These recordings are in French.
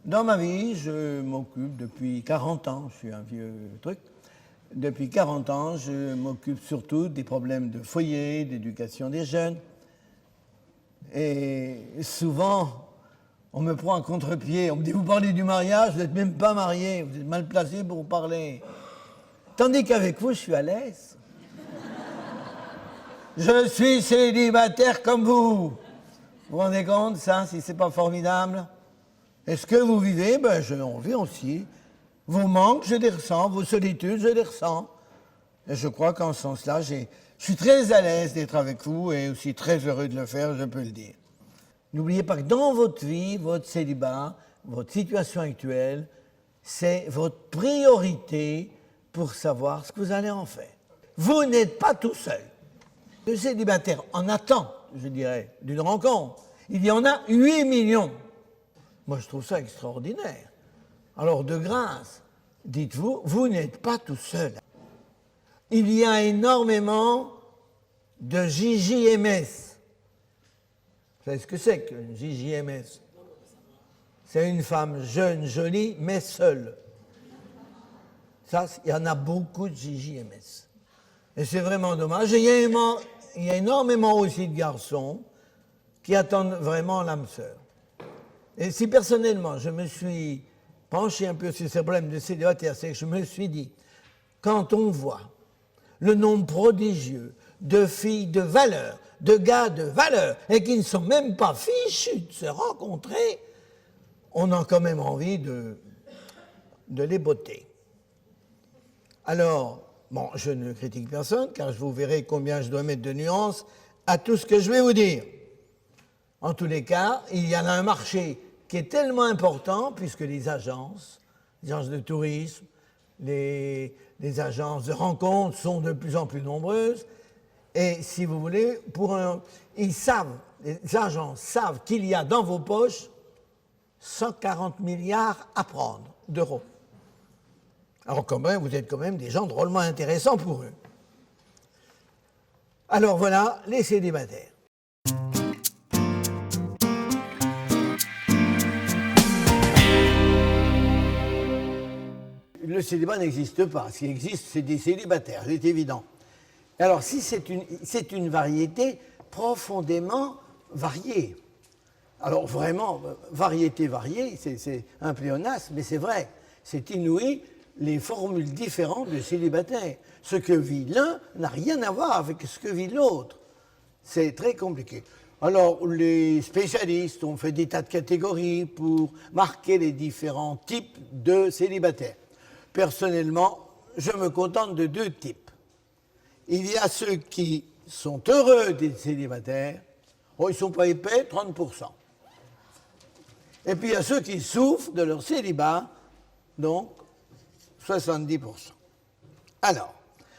Dans ma vie, je m'occupe depuis 40 ans, je suis un vieux truc, depuis 40 ans, je m'occupe surtout des problèmes de foyer, d'éducation des jeunes. Et souvent, on me prend à contre-pied, on me dit, vous parlez du mariage, vous n'êtes même pas marié, vous êtes mal placé pour parler. Tandis qu'avec vous, je suis à l'aise. Je suis célibataire comme vous. Vous vous rendez compte, ça, si c'est pas formidable? Est-ce que vous vivez? Ben, on vis aussi. Vos manques, je les ressens. Vos solitudes, je les ressens. Et je crois qu'en ce sens-là, je suis très à l'aise d'être avec vous et aussi très heureux de le faire, je peux le dire. N'oubliez pas que dans votre vie, votre célibat, votre situation actuelle, c'est votre priorité pour savoir ce que vous allez en faire. Vous n'êtes pas tout seul. Le célibataire en attend, je dirais, d'une rencontre. Il y en a 8 millions. Moi, je trouve ça extraordinaire. Alors, de grâce, dites-vous, vous n'êtes pas tout seul. Il y a énormément de JJMS. Vous savez ce que c'est qu'une JJMS? C'est une femme jeune, jolie, mais seule. Ça, il y en a beaucoup de JJMS. Et c'est vraiment dommage. Et il y a énormément aussi de garçons qui attendent vraiment l'âme sœur. Et si personnellement, je me suis penché un peu sur ces problèmes de célibataire, c'est que je me suis dit, quand on voit le nombre prodigieux de filles de valeur, de gars de valeur, et qui ne sont même pas fichus de se rencontrer, on a quand même envie de les botter. Alors, bon, je ne critique personne, car vous verrez combien je dois mettre de nuances à tout ce que je vais vous dire. En tous les cas, il y en a un marché qui est tellement important, puisque les agences de tourisme, les agences de rencontres sont de plus en plus nombreuses. Et si vous voulez, les agences savent qu'il y a dans vos poches 140 milliards à prendre d'euros. Alors quand même, vous êtes quand même des gens drôlement intéressants pour eux. Alors voilà, les célibataires. Le célibat n'existe pas. Ce qui existe, c'est des célibataires, c'est évident. Alors, si c'est une variété profondément variée. Alors, vraiment, variété variée, c'est un pléonasme, mais c'est vrai. C'est inouï, les formules différentes de célibataires. Ce que vit l'un n'a rien à voir avec ce que vit l'autre. C'est très compliqué. Alors, les spécialistes ont fait des tas de catégories pour marquer les différents types de célibataires. Personnellement, je me contente de 2 types. Il y a ceux qui sont heureux d'être célibataires, ils ne sont pas épais, 30%. Et puis il y a ceux qui souffrent de leur célibat, donc 70%. Alors,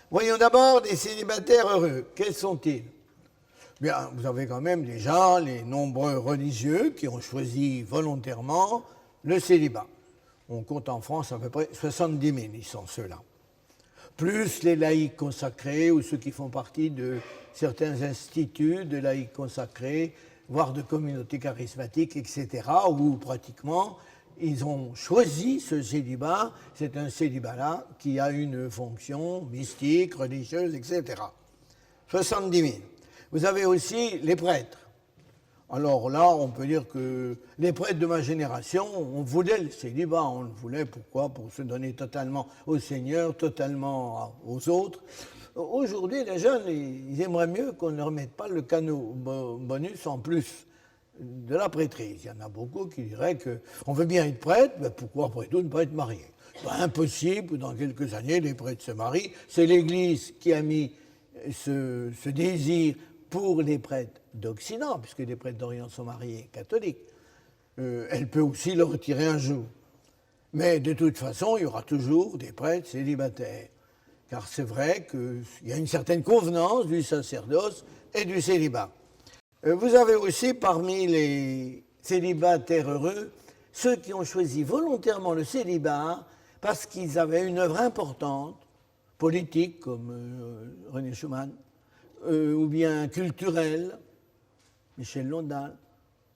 voyons d'abord les célibataires heureux. Quels sont-ils? Bien, vous avez quand même déjà les nombreux religieux qui ont choisi volontairement le célibat. On compte en France à peu près 70 000, ils sont ceux-là. Plus les laïcs consacrés ou ceux qui font partie de certains instituts de laïcs consacrés, voire de communautés charismatiques, etc., où pratiquement ils ont choisi ce célibat. C'est un célibat-là qui a une fonction mystique, religieuse, etc. 70 000. Vous avez aussi les prêtres. Alors là, on peut dire que les prêtres de ma génération, on voulait le célibat, on le voulait, pourquoi? Pour se donner totalement au Seigneur, totalement aux autres. Aujourd'hui, les jeunes, ils aimeraient mieux qu'on ne leur mette pas le canot bonus en plus de la prêtrise. Il y en a beaucoup qui diraient qu'on veut bien être prêtre, mais pourquoi après tout ne pas être marié? C'est impossible, dans quelques années, les prêtres se marient. C'est l'Église qui a mis ce désir pour les prêtres d'Occident, puisque les prêtres d'Orient sont mariés catholiques. Elle peut aussi le retirer un jour. Mais de toute façon, il y aura toujours des prêtres célibataires. Car c'est vrai qu'il y a une certaine convenance du sacerdoce et du célibat. Vous avez aussi parmi les célibataires heureux ceux qui ont choisi volontairement le célibat parce qu'ils avaient une œuvre importante, politique comme René Schumann, ou bien culturelle, Michel Londal,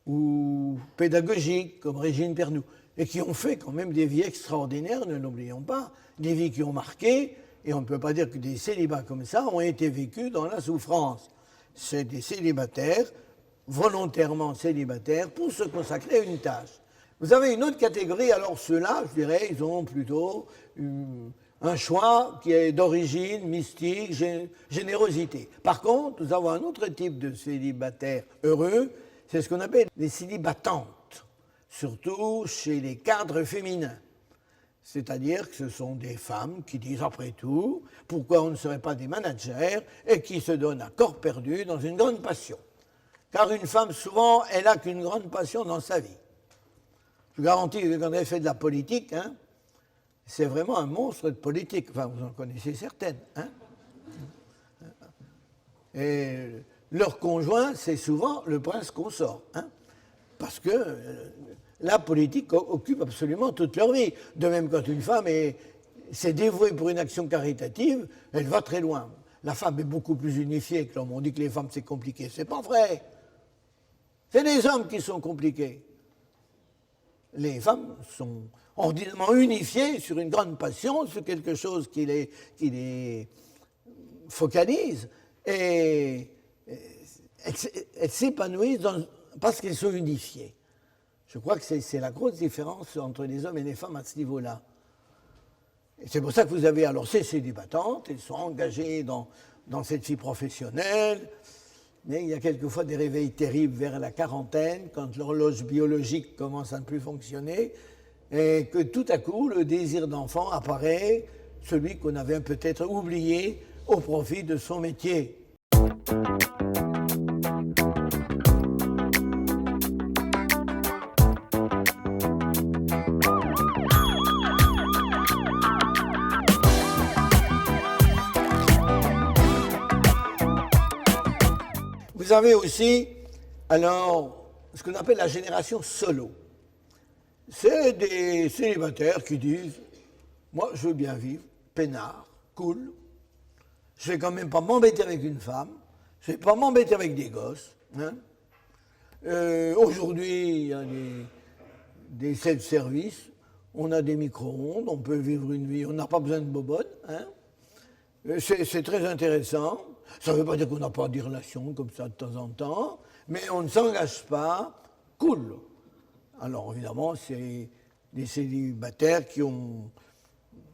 ou pédagogiques, comme Régine Pernoud, et qui ont fait quand même des vies extraordinaires, ne l'oublions pas, des vies qui ont marqué, et on ne peut pas dire que des célibats comme ça ont été vécus dans la souffrance. C'est des célibataires, volontairement célibataires, pour se consacrer à une tâche. Vous avez une autre catégorie, alors ceux-là, je dirais, ils ont plutôt un choix qui est d'origine mystique, générosité. Par contre, nous avons un autre type de célibataires heureux, c'est ce qu'on appelle les célibatantes, surtout chez les cadres féminins. C'est-à-dire que ce sont des femmes qui disent, après tout, pourquoi on ne serait pas des managers, et qui se donnent à corps perdu dans une grande passion. Car une femme, souvent, elle n'a qu'une grande passion dans sa vie. Je vous garantis que quand elle fait de la politique, hein, c'est vraiment un monstre de politique. Enfin, vous en connaissez certaines. Hein. Et leur conjoint, c'est souvent le prince consort. Hein, parce que la politique occupe absolument toute leur vie. De même, quand une femme s'est dévouée pour une action caritative, elle va très loin. La femme est beaucoup plus unifiée que l'homme. On dit que les femmes, c'est compliqué. C'est pas vrai. C'est les hommes qui sont compliqués. Les femmes sont ordinairement unifiées sur une grande passion, sur quelque chose qui les focalise, et elles s'épanouissent parce qu'elles sont unifiées. Je crois que c'est la grosse différence entre les hommes et les femmes à ce niveau-là. Et c'est pour ça que vous avez alors ces célibatantes, elles sont engagées dans cette vie professionnelle, mais il y a quelquefois des réveils terribles vers la quarantaine, quand l'horloge biologique commence à ne plus fonctionner, et que tout à coup, le désir d'enfant apparaît, celui qu'on avait peut-être oublié au profit de son métier. Vous avez aussi, alors, ce qu'on appelle la génération solo. C'est des célibataires qui disent « Moi, je veux bien vivre, peinard, cool. Je ne vais quand même pas m'embêter avec une femme. Je ne vais pas m'embêter avec des gosses. Hein. Aujourd'hui, il y a des self-service. On a des micro-ondes. On peut vivre une vie. On n'a pas besoin de bobonne. Hein. C'est très intéressant. Ça ne veut pas dire qu'on n'a pas des relations comme ça de temps en temps, mais on ne s'engage pas. Cool. Alors évidemment, c'est des célibataires qui ont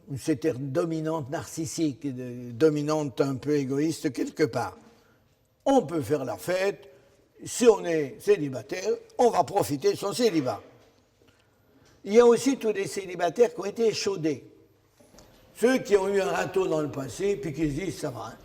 une certaine dominante narcissique, dominante un peu égoïste quelque part. On peut faire la fête. Si on est célibataire, on va profiter de son célibat. Il y a aussi tous les célibataires qui ont été échaudés. Ceux qui ont eu un râteau dans le passé, puis qui se disent ça va. Hein.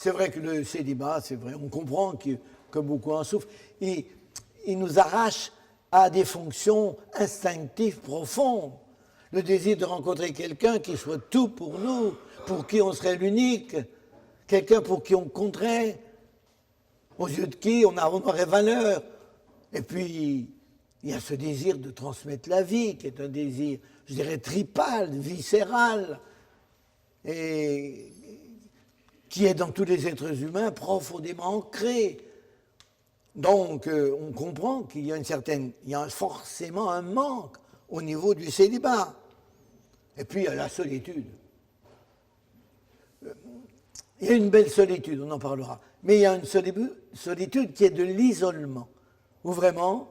C'est vrai que le célibat, c'est vrai, on comprend que beaucoup en souffrent. Il nous arrache à des fonctions instinctives profondes. Le désir de rencontrer quelqu'un qui soit tout pour nous, pour qui on serait l'unique, quelqu'un pour qui on compterait, aux yeux de qui on aurait valeur. Et puis, il y a ce désir de transmettre la vie, qui est un désir, je dirais, tripal, viscéral, et qui est dans tous les êtres humains profondément ancré. Donc, on comprend qu'il y a forcément un manque au niveau du célibat. Et puis il y a la solitude. Il y a une belle solitude, on en parlera. Mais il y a une solitude qui est de l'isolement. Où vraiment,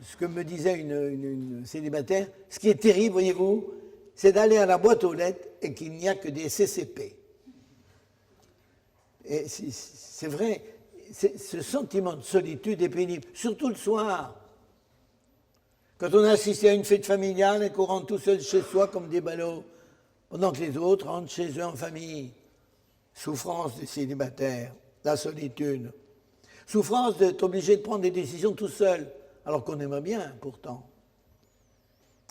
ce que me disait une célibataire, ce qui est terrible, voyez-vous, c'est d'aller à la boîte aux lettres et qu'il n'y a que des CCP. Et c'est vrai, ce sentiment de solitude est pénible, surtout le soir. Quand on assiste à une fête familiale et qu'on rentre tout seul chez soi comme des ballots, pendant que les autres rentrent chez eux en famille. Souffrance des célibataires, la solitude. Souffrance d'être obligé de prendre des décisions tout seul, alors qu'on aimerait bien, pourtant,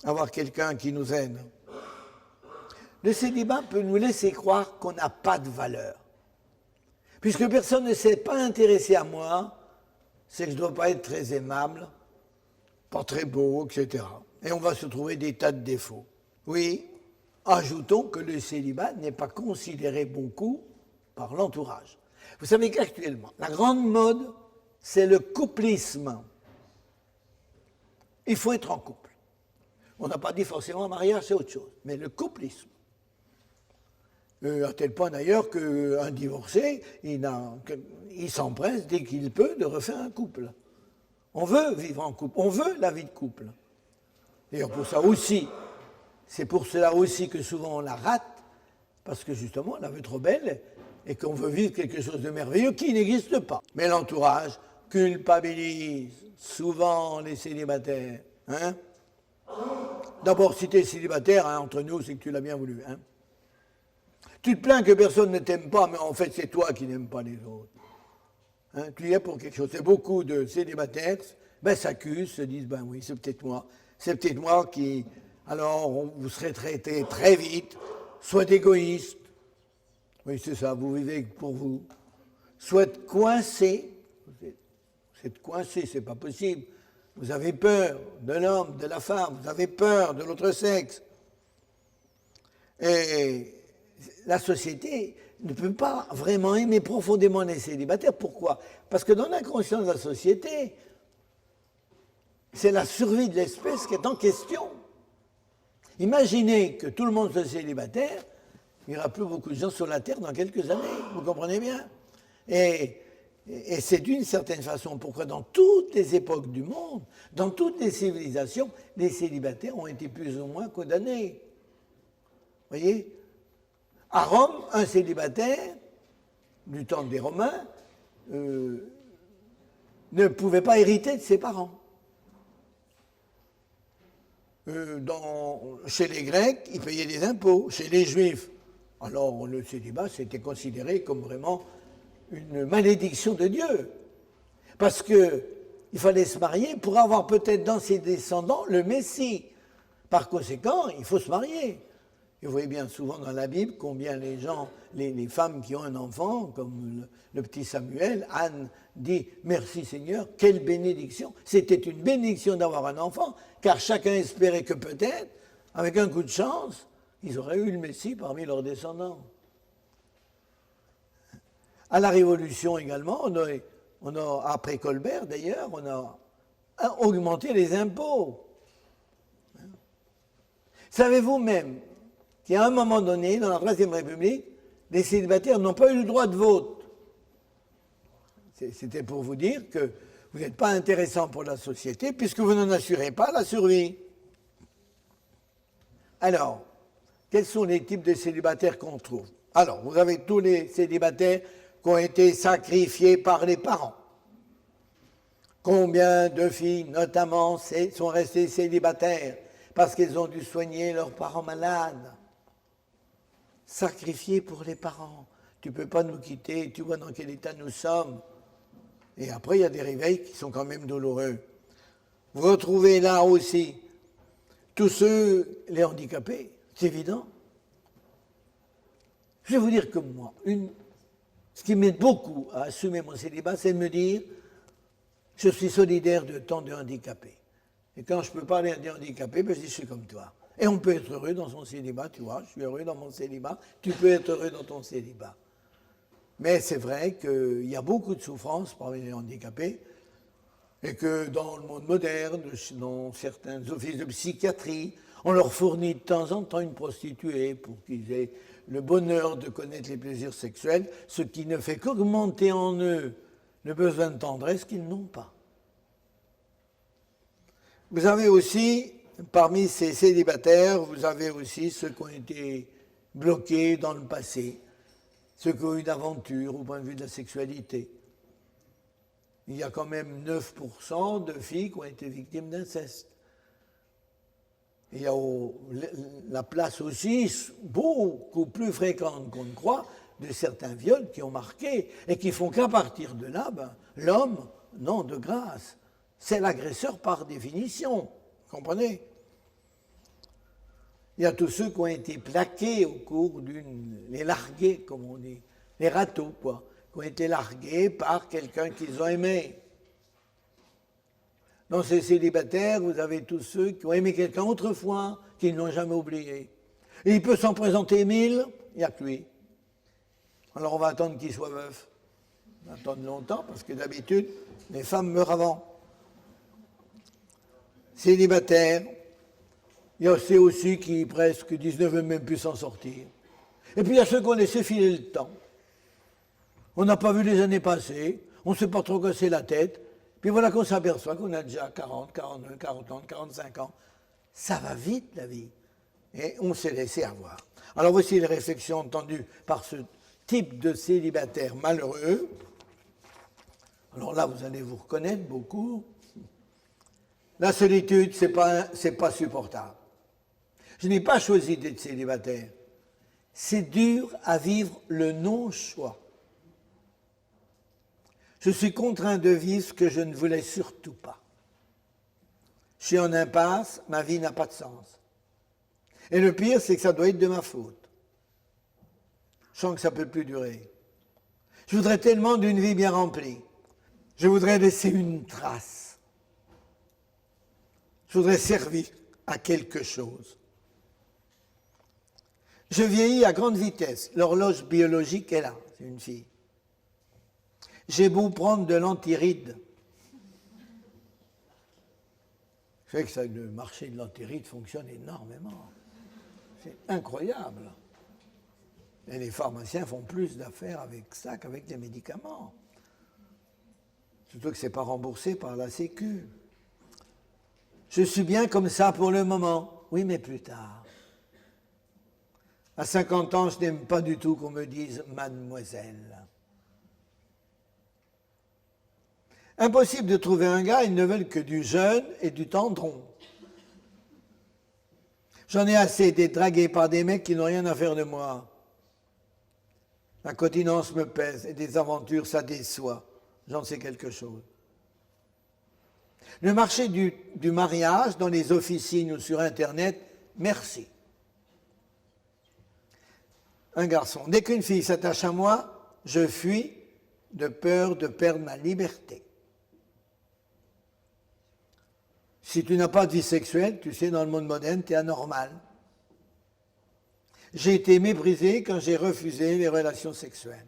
avoir quelqu'un qui nous aide. Le célibat peut nous laisser croire qu'on n'a pas de valeur. Puisque personne ne s'est pas intéressé à moi, c'est que je ne dois pas être très aimable, pas très beau, etc. Et on va se trouver des tas de défauts. Oui, ajoutons que le célibat n'est pas considéré beaucoup par l'entourage. Vous savez qu'actuellement, la grande mode, c'est le couplisme. Il faut être en couple. On n'a pas dit forcément un mariage, c'est autre chose, mais le couplisme. À tel point d'ailleurs qu'un divorcé, il s'empresse dès qu'il peut de refaire un couple. On veut vivre en couple, on veut la vie de couple. D'ailleurs, pour ça aussi, c'est pour cela aussi que souvent on la rate, parce que justement on la veut trop belle et qu'on veut vivre quelque chose de merveilleux qui n'existe pas. Mais l'entourage culpabilise souvent les célibataires. Hein? D'abord, si tu es célibataire, hein, entre nous, c'est que tu l'as bien voulu. Hein? Tu te plains que personne ne t'aime pas, mais en fait c'est toi qui n'aimes pas les autres. Hein? Tu y es pour quelque chose. C'est beaucoup de célibataires s'accusent, se disent, ben oui, c'est peut-être moi qui... Alors, vous serez traité très vite, soit égoïste, oui c'est ça, vous vivez pour vous, soit coincé, vous êtes coincé, c'est pas possible, vous avez peur de l'homme, de la femme, vous avez peur de l'autre sexe. Et la société ne peut pas vraiment aimer profondément les célibataires. Pourquoi? Parce que dans l'inconscient de la société, c'est la survie de l'espèce qui est en question. Imaginez que tout le monde soit célibataire, il n'y aura plus beaucoup de gens sur la Terre dans quelques années, vous comprenez bien? Et c'est d'une certaine façon pourquoi dans toutes les époques du monde, dans toutes les civilisations, les célibataires ont été plus ou moins condamnés. Vous voyez? À Rome, un célibataire, du temps des Romains, ne pouvait pas hériter de ses parents. Chez les Grecs, ils payaient des impôts. Chez les Juifs, alors le célibat, c'était considéré comme vraiment une malédiction de Dieu. Parce qu'il fallait se marier pour avoir peut-être dans ses descendants le Messie. Par conséquent, il faut se marier. Et vous voyez bien souvent dans la Bible combien les femmes qui ont un enfant, comme le petit Samuel, Anne dit « Merci Seigneur, quelle bénédiction !» C'était une bénédiction d'avoir un enfant, car chacun espérait que peut-être, avec un coup de chance, ils auraient eu le Messie parmi leurs descendants. À la Révolution également, après Colbert d'ailleurs, on a augmenté les impôts. Savez-vous même qu'à un moment donné, dans la Troisième République, les célibataires n'ont pas eu le droit de vote. C'était pour vous dire que vous n'êtes pas intéressant pour la société puisque vous n'en assurez pas la survie. Alors, quels sont les types de célibataires qu'on trouve? Alors, vous avez tous les célibataires qui ont été sacrifiés par les parents. Combien de filles, notamment, sont restées célibataires parce qu'elles ont dû soigner leurs parents malades? Sacrifiés pour les parents. Tu ne peux pas nous quitter, tu vois dans quel état nous sommes. Et après, il y a des réveils qui sont quand même douloureux. Vous retrouvez là aussi tous ceux, les handicapés, c'est évident. Je vais vous dire que moi, ce qui m'aide beaucoup à assumer mon célibat, c'est de me dire je suis solidaire de tant de handicapés. Et quand je peux parler à des handicapés, ben je dis je suis comme toi. Et on peut être heureux dans son célibat, tu vois, je suis heureux dans mon célibat, tu peux être heureux dans ton célibat. Mais c'est vrai qu'il y a beaucoup de souffrances parmi les handicapés et que dans le monde moderne, dans certains offices de psychiatrie, On leur fournit de temps en temps une prostituée pour qu'ils aient le bonheur de connaître les plaisirs sexuels, ce qui ne fait qu'augmenter en eux le besoin de tendresse qu'ils n'ont pas. Vous avez aussi, parmi ces célibataires, vous avez aussi ceux qui ont été bloqués dans le passé, ceux qui ont eu d'aventure au point de vue de la sexualité. Il y a quand même 9% de filles qui ont été victimes d'inceste. Il y a la place aussi, beaucoup plus fréquente qu'on ne croit, de certains viols qui ont marqué et qui font qu'à partir de là, l'homme, non, de grâce, c'est l'agresseur par définition. Vous comprenez? Il y a tous ceux qui ont été plaqués au cours les largués, comme on dit, les râteaux, quoi, qui ont été largués par quelqu'un qu'ils ont aimé. Dans ces célibataires, vous avez tous ceux qui ont aimé quelqu'un autrefois, qu'ils n'ont jamais oublié. Et il peut s'en présenter 1000, il n'y a que lui. Alors on va attendre qu'il soit veuf. On va attendre longtemps, parce que d'habitude, les femmes meurent avant. Célibataires, il y a ceux aussi qui presque disent ne veulent même plus s'en sortir. Et puis il y a ceux qui ont laissé filer le temps. On n'a pas vu les années passées, on ne s'est pas trop cassé la tête, puis voilà qu'on s'aperçoit qu'on a déjà 40, 42, 40 ans, 45 ans. Ça va vite la vie. Et on s'est laissé avoir. Alors voici les réflexions entendues par ce type de célibataire malheureux. Alors là, vous allez vous reconnaître beaucoup. La solitude, c'est pas supportable. Je n'ai pas choisi d'être célibataire. C'est dur à vivre le non-choix. Je suis contraint de vivre ce que je ne voulais surtout pas. Je suis en impasse, ma vie n'a pas de sens. Et le pire, c'est que ça doit être de ma faute. Je sens que ça ne peut plus durer. Je voudrais tellement d'une vie bien remplie. Je voudrais laisser une trace. Je voudrais servir à quelque chose. Je vieillis à grande vitesse. L'horloge biologique est là, c'est une fille. J'ai beau prendre de l'antiride. Je sais que le marché de l'antiride fonctionne énormément. C'est incroyable. Et les pharmaciens font plus d'affaires avec ça qu'avec les médicaments. Surtout que ce n'est pas remboursé par la Sécu. Je suis bien comme ça pour le moment. Oui, mais plus tard. À 50 ans, je n'aime pas du tout qu'on me dise « mademoiselle ». Impossible de trouver un gars, ils ne veulent que du jeune et du tendron. J'en ai assez d'être dragué par des mecs qui n'ont rien à faire de moi. La continence me pèse et des aventures, ça déçoit. J'en sais quelque chose. Le marché du mariage dans les officines ou sur Internet, merci. Un garçon. Dès qu'une fille s'attache à moi, je fuis de peur de perdre ma liberté. Si tu n'as pas de vie sexuelle, tu sais, dans le monde moderne, tu es anormal. J'ai été méprisé quand j'ai refusé les relations sexuelles.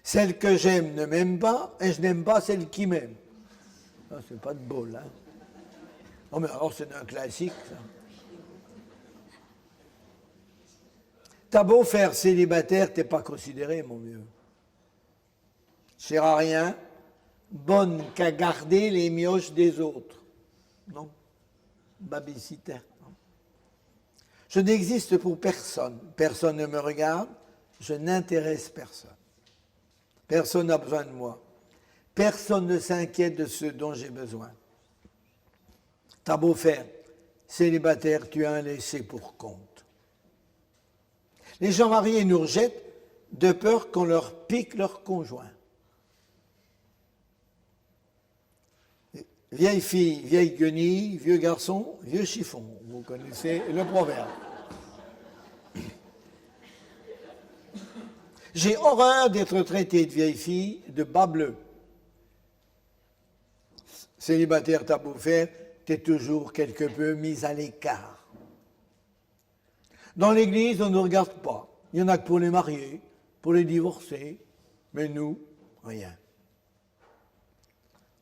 Celle que j'aime ne m'aime pas, et je n'aime pas celle qui m'aime. Ah, c'est pas de bol, hein. Non, mais alors c'est un classique, ça. T'as beau faire célibataire, t'es pas considéré, mon vieux. Sert à rien. Bonne qu'à garder les mioches des autres. Non, babysitter. Non. Je n'existe pour personne. Personne ne me regarde. Je n'intéresse personne. Personne n'a besoin de moi. Personne ne s'inquiète de ce dont j'ai besoin. T'as beau faire célibataire, tu as un laissé pour compte. Les gens mariés nous rejettent de peur qu'on leur pique leur conjoint. Vieille fille, vieille guenille, vieux garçon, vieux chiffon. Vous connaissez le proverbe. J'ai horreur d'être traité de vieille fille de bas bleu. Célibataire, t'as beau faire, t'es toujours quelque peu mis à l'écart. Dans l'église, on ne regarde pas. Il n'y en a que pour les mariés, pour les divorcés. Mais nous, rien.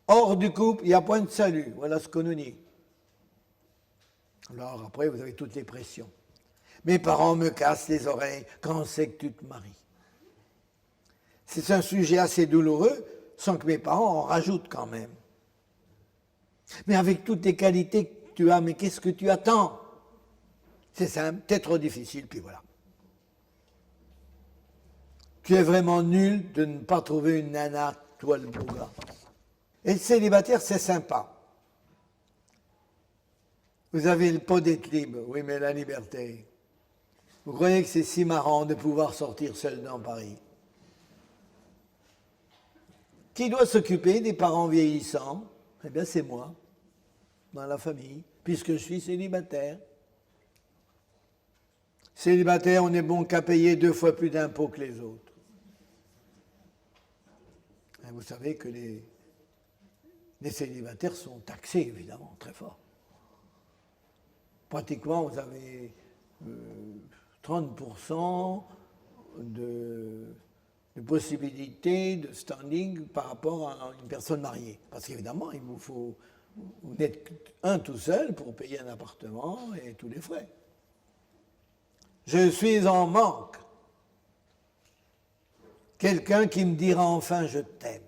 Hors du couple, il n'y a point de salut. Voilà ce qu'on nous dit. Alors après, vous avez toutes les pressions. Mes parents me cassent les oreilles quand c'est que tu te maries. C'est un sujet assez douloureux, sans que mes parents en rajoutent quand même. Mais avec toutes les qualités que tu as, mais qu'est-ce que tu attends? C'est simple, t'es trop difficile, puis voilà. Tu es vraiment nul de ne pas trouver une nana, toi le beau gars. Et le célibataire, c'est sympa. Vous avez le pot d'être libre, oui, mais la liberté. Vous croyez que c'est si marrant de pouvoir sortir seul dans Paris? Qui doit s'occuper des parents vieillissants? Eh bien, c'est moi, dans la famille, puisque je suis célibataire. Célibataire, on est bon qu'à payer 2 fois plus d'impôts que les autres. Et vous savez que les célibataires sont taxés, évidemment, très fort. Pratiquement, vous avez 30% de possibilités de standing par rapport à une personne mariée. Parce qu'évidemment, il vous faut... Vous n'êtes un tout seul pour payer un appartement et tous les frais. Je suis en manque. Quelqu'un qui me dira enfin je t'aime.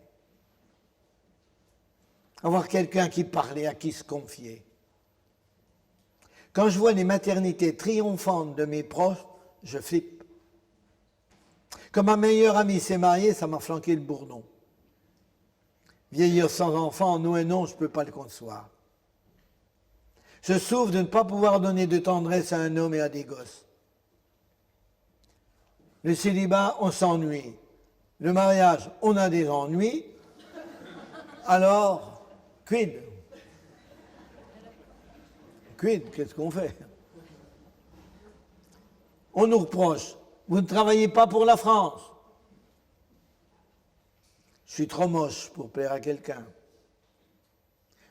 Avoir quelqu'un qui parlait, à qui se confier. Quand je vois les maternités triomphantes de mes proches, je flippe. Quand ma meilleure amie s'est mariée, ça m'a flanqué le bourdon. Vieillir sans enfant, non et non, je ne peux pas le concevoir. Je souffre de ne pas pouvoir donner de tendresse à un homme et à des gosses. Le célibat, on s'ennuie. Le mariage, on a des ennuis. Alors, quid? Quid, qu'est-ce qu'on fait? On nous reproche, vous ne travaillez pas pour la France. Je suis trop moche pour plaire à quelqu'un.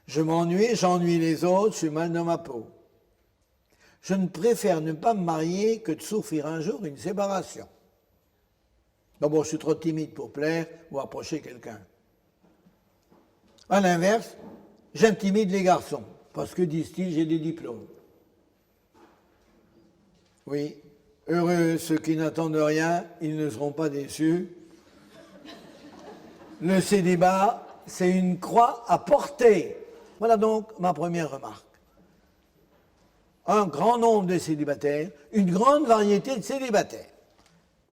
Je m'ennuie, j'ennuie les autres, je suis mal dans ma peau. Je ne préfère ne pas me marier que de souffrir un jour une séparation. D'abord, je suis trop timide pour plaire ou approcher quelqu'un. À l'inverse, j'intimide les garçons, parce que, disent-ils, j'ai des diplômes. Oui, heureux ceux qui n'attendent rien, ils ne seront pas déçus. Le célibat, c'est une croix à porter. Voilà donc ma première remarque. Un grand nombre de célibataires, une grande variété de célibataires.